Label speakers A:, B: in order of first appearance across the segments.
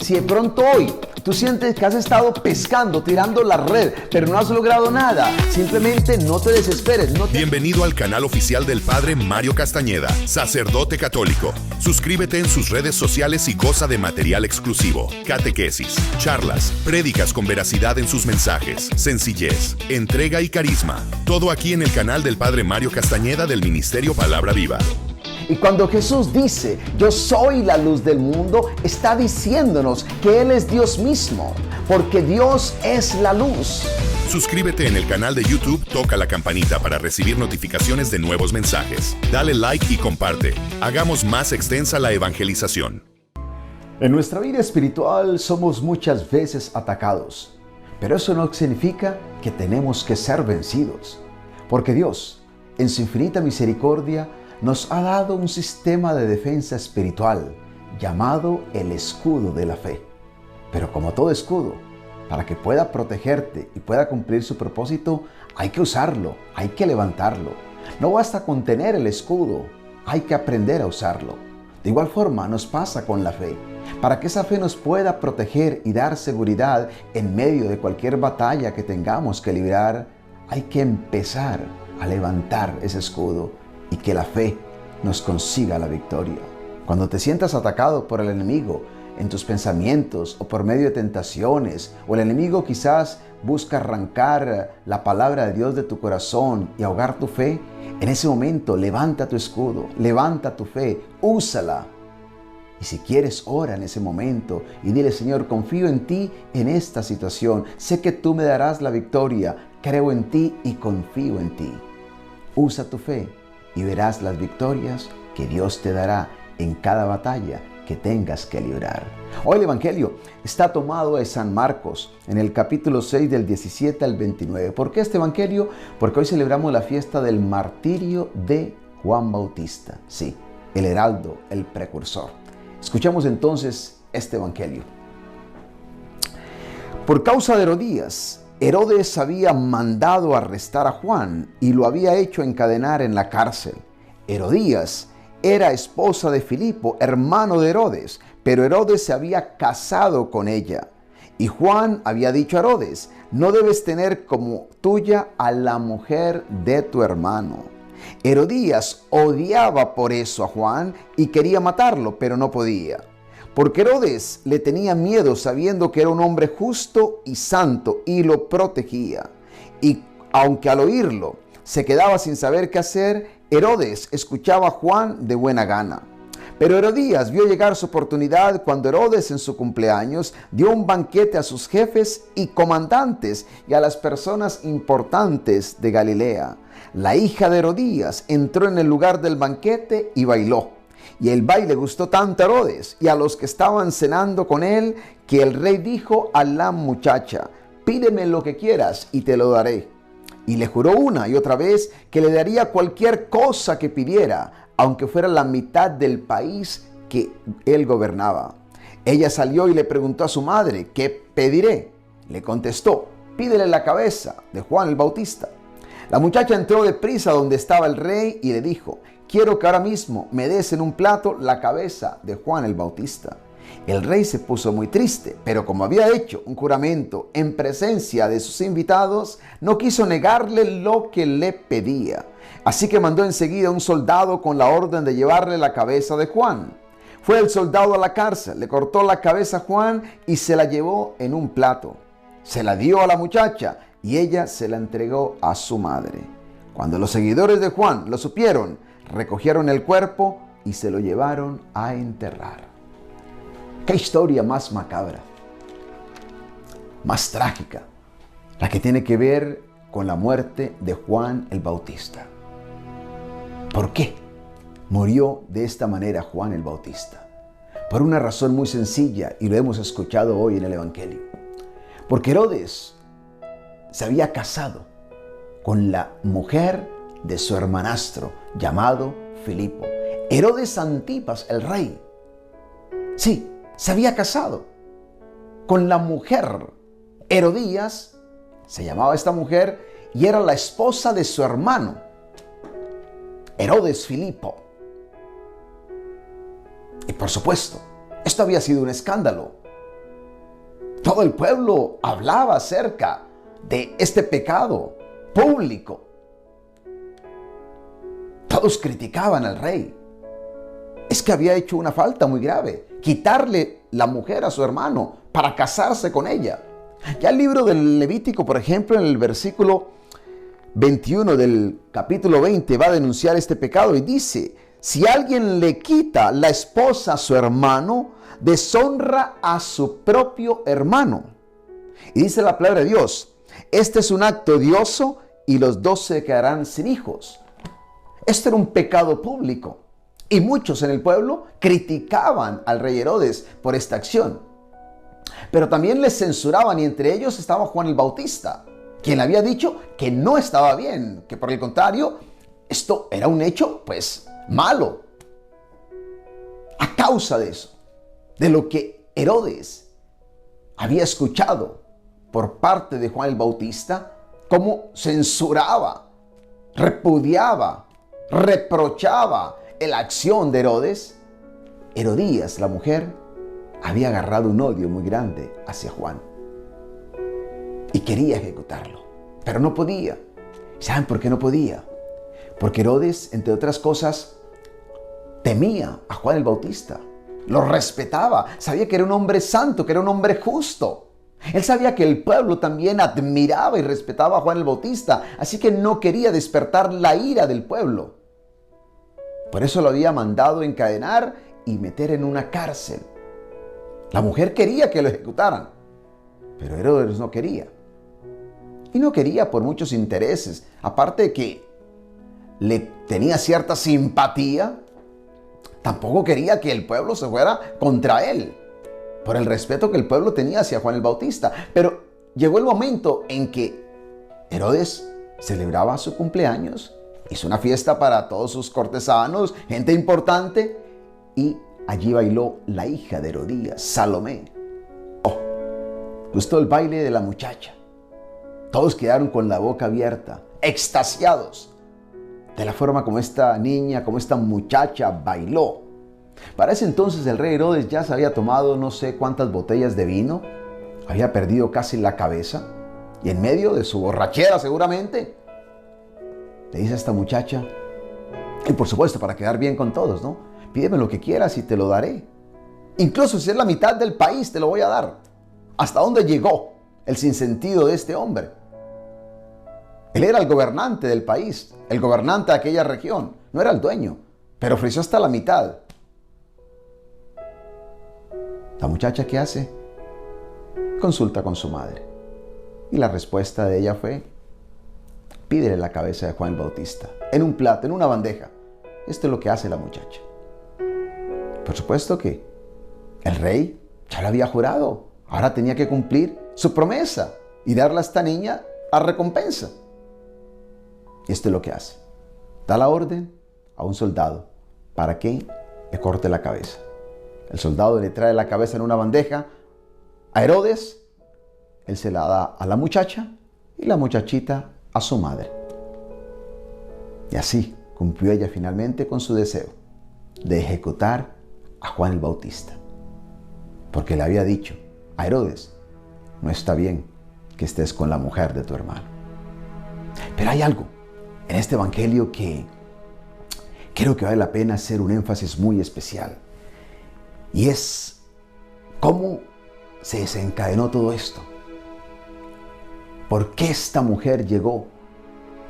A: Si de pronto hoy tú sientes que has estado pescando, tirando la red, pero no has logrado nada, simplemente no te desesperes.
B: Bienvenido al canal oficial del Padre Mario Castañeda, sacerdote católico. Suscríbete en sus redes sociales y goza de material exclusivo, catequesis, charlas, prédicas con veracidad en sus mensajes, sencillez, entrega y carisma. Todo aquí en el canal del Padre Mario Castañeda del Ministerio Palabra Viva.
A: Y cuando Jesús dice, yo soy la luz del mundo, está diciéndonos que Él es Dios mismo, porque Dios es la luz.
B: Suscríbete en el canal de YouTube, toca la campanita para recibir notificaciones de nuevos mensajes. Dale like y comparte. Hagamos más extensa la evangelización.
A: En nuestra vida espiritual somos muchas veces atacados, pero eso no significa que tenemos que ser vencidos, porque Dios, en su infinita misericordia, nos ha dado un sistema de defensa espiritual llamado el escudo de la fe. Pero como todo escudo, para que pueda protegerte y pueda cumplir su propósito, hay que usarlo, hay que levantarlo. No basta con tener el escudo, hay que aprender a usarlo. De igual forma nos pasa con la fe. Para que esa fe nos pueda proteger y dar seguridad en medio de cualquier batalla que tengamos que librar, hay que empezar a levantar ese escudo y que la fe nos consiga la victoria. Cuando te sientas atacado por el enemigo en tus pensamientos o por medio de tentaciones, o el enemigo quizás busca arrancar la palabra de Dios de tu corazón y ahogar tu fe, en ese momento levanta tu escudo, levanta tu fe, úsala. Y si quieres, ora en ese momento y dile: Señor, confío en ti en esta situación, sé que tú me darás la victoria, creo en ti y confío en ti. Usa tu fe y verás las victorias que Dios te dará en cada batalla que tengas que librar. Hoy el Evangelio está tomado de San Marcos, en el capítulo 6 del 17 al 29. ¿Por qué este Evangelio? Porque hoy celebramos la fiesta del martirio de Juan Bautista. Sí, el heraldo, el precursor. Escuchamos entonces este Evangelio. Por causa de Herodías, Herodes había mandado arrestar a Juan y lo había hecho encadenar en la cárcel. Herodías era esposa de Filipo, hermano de Herodes, pero Herodes se había casado con ella. Y Juan había dicho a Herodes: no debes tener como tuya a la mujer de tu hermano. Herodías odiaba por eso a Juan y quería matarlo, pero no podía. Porque Herodes le tenía miedo, sabiendo que era un hombre justo y santo, y lo protegía. Y aunque al oírlo se quedaba sin saber qué hacer, Herodes escuchaba a Juan de buena gana. Pero Herodías vio llegar su oportunidad cuando Herodes, en su cumpleaños, dio un banquete a sus jefes y comandantes y a las personas importantes de Galilea. La hija de Herodías entró en el lugar del banquete y bailó. Y el baile gustó tanto a Herodes y a los que estaban cenando con él, que el rey dijo a la muchacha: pídeme lo que quieras y te lo daré. Y le juró una y otra vez que le daría cualquier cosa que pidiera, aunque fuera la mitad del país que él gobernaba. Ella salió y le preguntó a su madre: ¿qué pediré? Le contestó: pídele la cabeza de Juan el Bautista. La muchacha entró deprisa donde estaba el rey y le dijo: quiero que ahora mismo me des en un plato la cabeza de Juan el Bautista. El rey se puso muy triste, pero como había hecho un juramento en presencia de sus invitados, no quiso negarle lo que le pedía. Así que mandó enseguida un soldado con la orden de llevarle la cabeza de Juan. Fue el soldado a la cárcel, le cortó la cabeza a Juan y se la llevó en un plato. Se la dio a la muchacha y ella se la entregó a su madre. Cuando los seguidores de Juan lo supieron, recogieron el cuerpo y se lo llevaron a enterrar. ¡Qué historia más macabra! Más trágica, la que tiene que ver con la muerte de Juan el Bautista. ¿Por qué murió de esta manera Juan el Bautista? Por una razón muy sencilla, y lo hemos escuchado hoy en el Evangelio. Porque Herodes se había casado con la mujer de su hermanastro, llamado Filipo. Herodes Antipas, el rey, sí, se había casado con la mujer. Herodías se llamaba esta mujer y era la esposa de su hermano, Herodes Filipo. Y por supuesto, Esto había sido un escándalo. Todo el pueblo hablaba acerca de este pecado público. Todos criticaban al rey. Es que había hecho una falta muy grave, quitarle la mujer a su hermano para casarse con ella. Ya el libro del Levítico, por ejemplo, en el versículo 21 del capítulo 20 va a denunciar este pecado y dice: si alguien le quita la esposa a su hermano, deshonra a su propio hermano. Y dice la palabra de Dios: este es un acto odioso y los dos se quedarán sin hijos. Este era un pecado público y muchos en el pueblo criticaban al rey Herodes por esta acción. Pero también les censuraban, y entre ellos estaba Juan el Bautista, quien había dicho que no estaba bien, que por el contrario, esto era un hecho pues malo. A causa de eso, de lo que Herodes había escuchado por parte de Juan el Bautista, cómo censuraba, repudiaba, reprochaba la acción de Herodes, Herodías, la mujer, había agarrado un odio muy grande hacia Juan y quería ejecutarlo, pero no podía. ¿Saben por qué no podía? Porque Herodes, entre otras cosas, temía a Juan el Bautista, lo respetaba, sabía que era un hombre santo, que era un hombre justo. Él sabía que el pueblo también admiraba y respetaba a Juan el Bautista, así que no quería despertar la ira del pueblo. Por eso lo había mandado encadenar y meter en una cárcel. La mujer quería que lo ejecutaran, pero Herodes no quería. Y no quería por muchos intereses, aparte de que le tenía cierta simpatía, tampoco quería que el pueblo se fuera contra él, por el respeto que el pueblo tenía hacia Juan el Bautista. Pero llegó el momento en que Herodes celebraba su cumpleaños, hizo una fiesta para todos sus cortesanos, gente importante, y allí bailó la hija de Herodías, Salomé. Oh, gustó el baile de la muchacha. Todos quedaron con la boca abierta, extasiados de la forma como esta niña, como esta muchacha bailó. Para ese entonces el rey Herodes ya se había tomado no sé cuántas botellas de vino, había perdido casi la cabeza, y en medio de su borrachera seguramente, le dice a esta muchacha, y por supuesto para quedar bien con todos, ¿no? Pídeme lo que quieras y te lo daré. Incluso si es la mitad del país te lo voy a dar. ¿Hasta dónde llegó el sinsentido de este hombre? Él era el gobernante del país, el gobernante de aquella región, no era el dueño, pero ofreció hasta la mitad. La muchacha, ¿qué hace? Consulta con su madre. Y la respuesta de ella fue: pídele la cabeza de Juan el Bautista, en un plato, en una bandeja. Esto es lo que hace la muchacha. Por supuesto que el rey ya lo había jurado. Ahora tenía que cumplir su promesa y darle a esta niña la recompensa. Y esto es lo que hace. Da la orden a un soldado para que le corte la cabeza. El soldado le trae la cabeza en una bandeja a Herodes. Él se la da a la muchacha y la muchachita a su madre. Y así cumplió ella finalmente con su deseo de ejecutar a Juan el Bautista. Porque le había dicho a Herodes: no está bien que estés con la mujer de tu hermano. Pero hay algo en este evangelio que creo que vale la pena hacer un énfasis muy especial. Y es cómo se desencadenó todo esto. ¿Por qué esta mujer llegó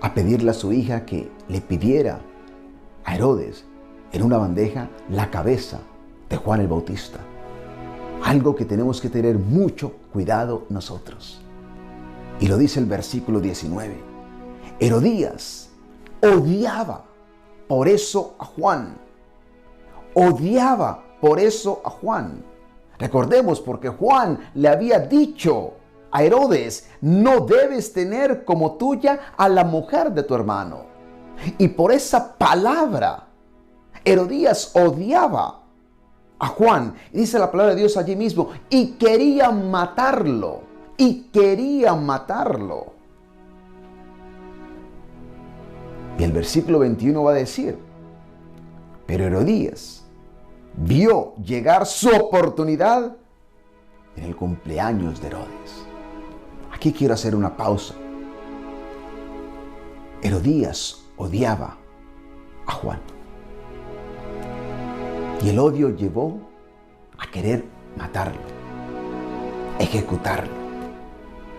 A: a pedirle a su hija que le pidiera a Herodes en una bandeja la cabeza de Juan el Bautista? Algo que tenemos que tener mucho cuidado nosotros. Y lo dice el versículo 19. Herodías odiaba por eso a Juan. Odiaba por eso a Juan. Recordemos, porque Juan le había dicho a Herodes: no debes tener como tuya a la mujer de tu hermano. Y por esa palabra, Herodías odiaba a Juan. Y dice la palabra de Dios allí mismo, y quería matarlo. Y quería matarlo. Y el versículo 21 va a decir: pero Herodías vio llegar su oportunidad en el cumpleaños de Herodes. Aquí quiero hacer una pausa. Herodías odiaba a Juan. Y el odio llevó a querer matarlo, ejecutarlo.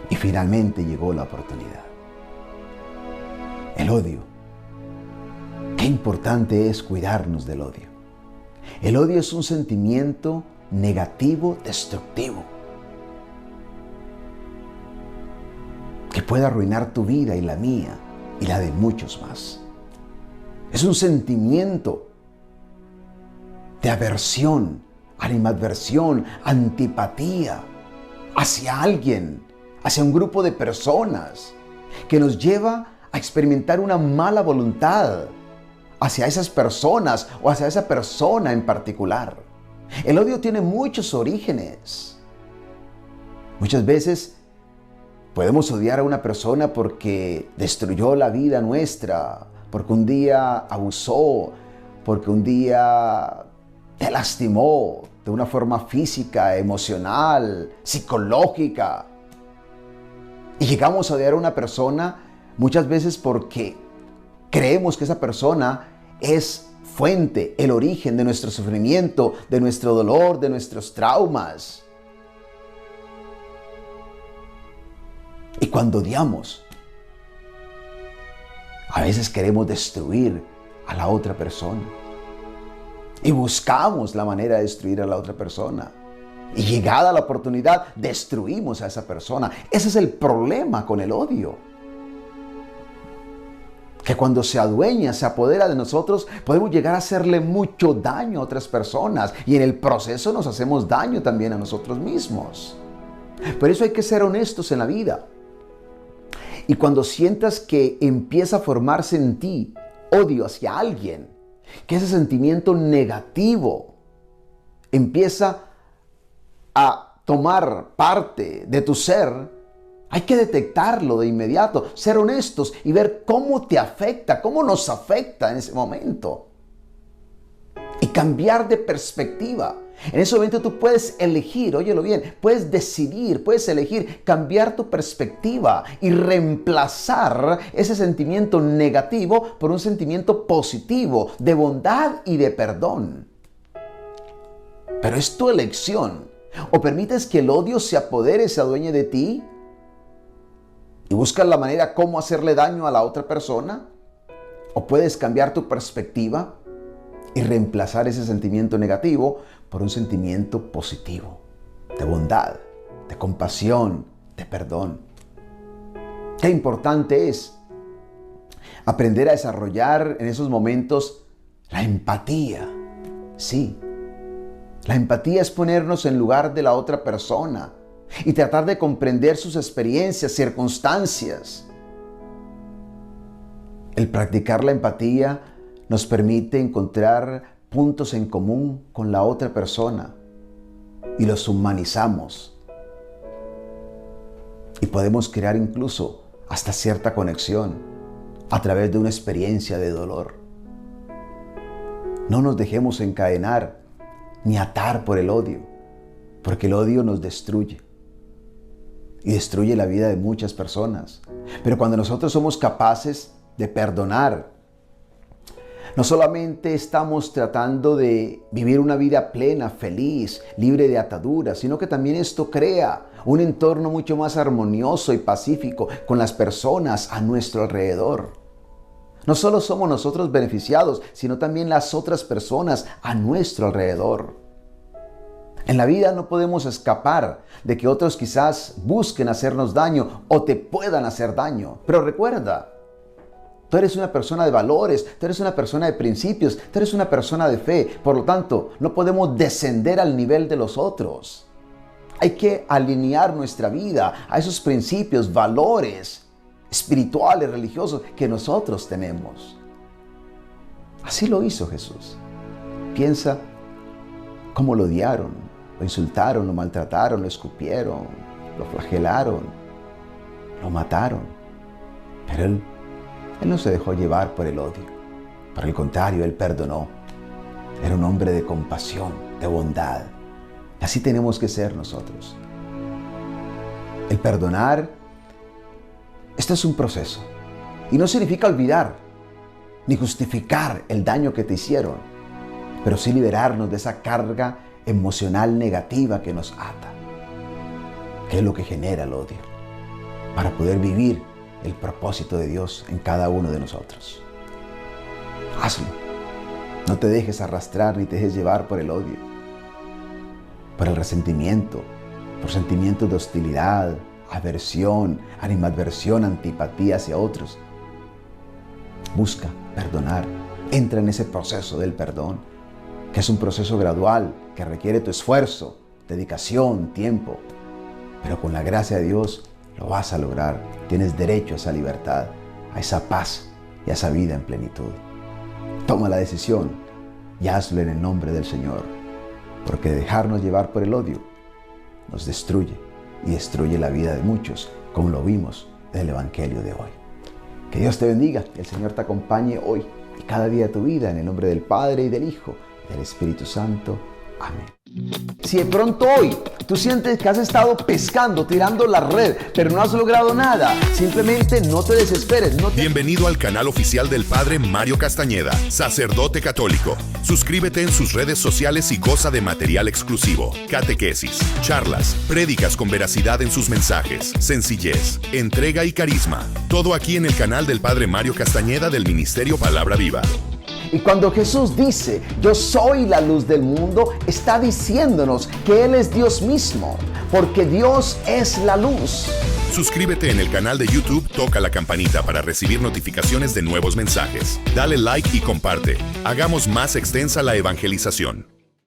A: Y finalmente llegó la oportunidad. El odio. Qué importante es cuidarnos del odio. El odio es un sentimiento negativo, destructivo, que puede arruinar tu vida y la mía y la de muchos más. Es un sentimiento de aversión, animadversión, antipatía hacia alguien, hacia un grupo de personas, que nos lleva a experimentar una mala voluntad hacia esas personas o hacia esa persona en particular. El odio tiene muchos orígenes. Muchas veces podemos odiar a una persona porque destruyó la vida nuestra, porque un día abusó, porque un día te lastimó de una forma física, emocional, psicológica. Y llegamos a odiar a una persona muchas veces porque creemos que esa persona es fuente, el origen de nuestro sufrimiento, de nuestro dolor, de nuestros traumas. Y cuando odiamos, a veces queremos destruir a la otra persona. Y buscamos la manera de destruir a la otra persona. Y llegada la oportunidad, destruimos a esa persona. Ese es el problema con el odio. Que cuando se adueña, se apodera de nosotros, podemos llegar a hacerle mucho daño a otras personas. Y en el proceso nos hacemos daño también a nosotros mismos. Por eso hay que ser honestos en la vida. Y cuando sientas que empieza a formarse en ti odio hacia alguien, que ese sentimiento negativo empieza a tomar parte de tu ser, hay que detectarlo de inmediato, ser honestos y ver cómo te afecta, cómo nos afecta en ese momento. Y cambiar de perspectiva. En ese momento tú puedes elegir, óyelo bien, puedes decidir, puedes elegir cambiar tu perspectiva y reemplazar ese sentimiento negativo por un sentimiento positivo, de bondad y de perdón. Pero es tu elección. O permites que el odio se apodere, se adueñe de ti y buscas la manera cómo hacerle daño a la otra persona, o puedes cambiar tu perspectiva y reemplazar ese sentimiento negativo por un sentimiento positivo, de bondad, de compasión, de perdón. Qué importante es aprender a desarrollar en esos momentos la empatía. Sí, la empatía es ponernos en lugar de la otra persona y tratar de comprender sus experiencias, circunstancias. El practicar la empatía nos permite encontrar puntos en común con la otra persona y los humanizamos. Y podemos crear incluso hasta cierta conexión a través de una experiencia de dolor. No nos dejemos encadenar ni atar por el odio, porque el odio nos destruye y destruye la vida de muchas personas. Pero cuando nosotros somos capaces de perdonar, no solamente estamos tratando de vivir una vida plena, feliz, libre de ataduras, sino que también esto crea un entorno mucho más armonioso y pacífico con las personas a nuestro alrededor. No solo somos nosotros beneficiados, sino también las otras personas a nuestro alrededor. En la vida no podemos escapar de que otros quizás busquen hacernos daño o te puedan hacer daño. Pero recuerda, tú eres una persona de valores, tú eres una persona de principios, tú eres una persona de fe. Por lo tanto, no podemos descender al nivel de los otros. Hay que alinear nuestra vida a esos principios, valores espirituales, religiosos que nosotros tenemos. Así lo hizo Jesús. Piensa cómo lo odiaron, lo insultaron, lo maltrataron, lo escupieron, lo flagelaron, lo mataron. Pero Él no se dejó llevar por el odio. Por el contrario, Él perdonó. Era un hombre de compasión, de bondad. Así tenemos que ser nosotros. El perdonar, esto es un proceso. Y no significa olvidar, ni justificar el daño que te hicieron, pero sí liberarnos de esa carga emocional negativa que nos ata, que es lo que genera el odio, para poder vivir el propósito de Dios en cada uno de nosotros. Hazlo. No te dejes arrastrar ni te dejes llevar por el odio, por el resentimiento, por sentimientos de hostilidad, aversión, animadversión, antipatía hacia otros. Busca perdonar. Entra en ese proceso del perdón, que es un proceso gradual, que requiere tu esfuerzo, dedicación, tiempo. Pero con la gracia de Dios lo vas a lograr. Tienes derecho a esa libertad, a esa paz y a esa vida en plenitud. Toma la decisión y hazlo en el nombre del Señor, porque dejarnos llevar por el odio nos destruye y destruye la vida de muchos, como lo vimos en el Evangelio de hoy. Que Dios te bendiga, que el Señor te acompañe hoy y cada día de tu vida, en el nombre del Padre y del Hijo y del Espíritu Santo. Amén. Si de pronto hoy tú sientes que has estado pescando, tirando la red, pero no has logrado nada, simplemente no te desesperes.
B: Bienvenido al canal oficial del Padre Mario Castañeda, sacerdote católico. Suscríbete en sus redes sociales y goza de material exclusivo, catequesis, charlas, prédicas con veracidad en sus mensajes, sencillez, entrega y carisma. Todo aquí en el canal del Padre Mario Castañeda del Ministerio Palabra Viva.
A: Y cuando Jesús dice, yo soy la luz del mundo, está diciéndonos que Él es Dios mismo, porque Dios es la luz.
B: Suscríbete en el canal de YouTube, toca la campanita para recibir notificaciones de nuevos mensajes. Dale like y comparte. Hagamos más extensa la evangelización.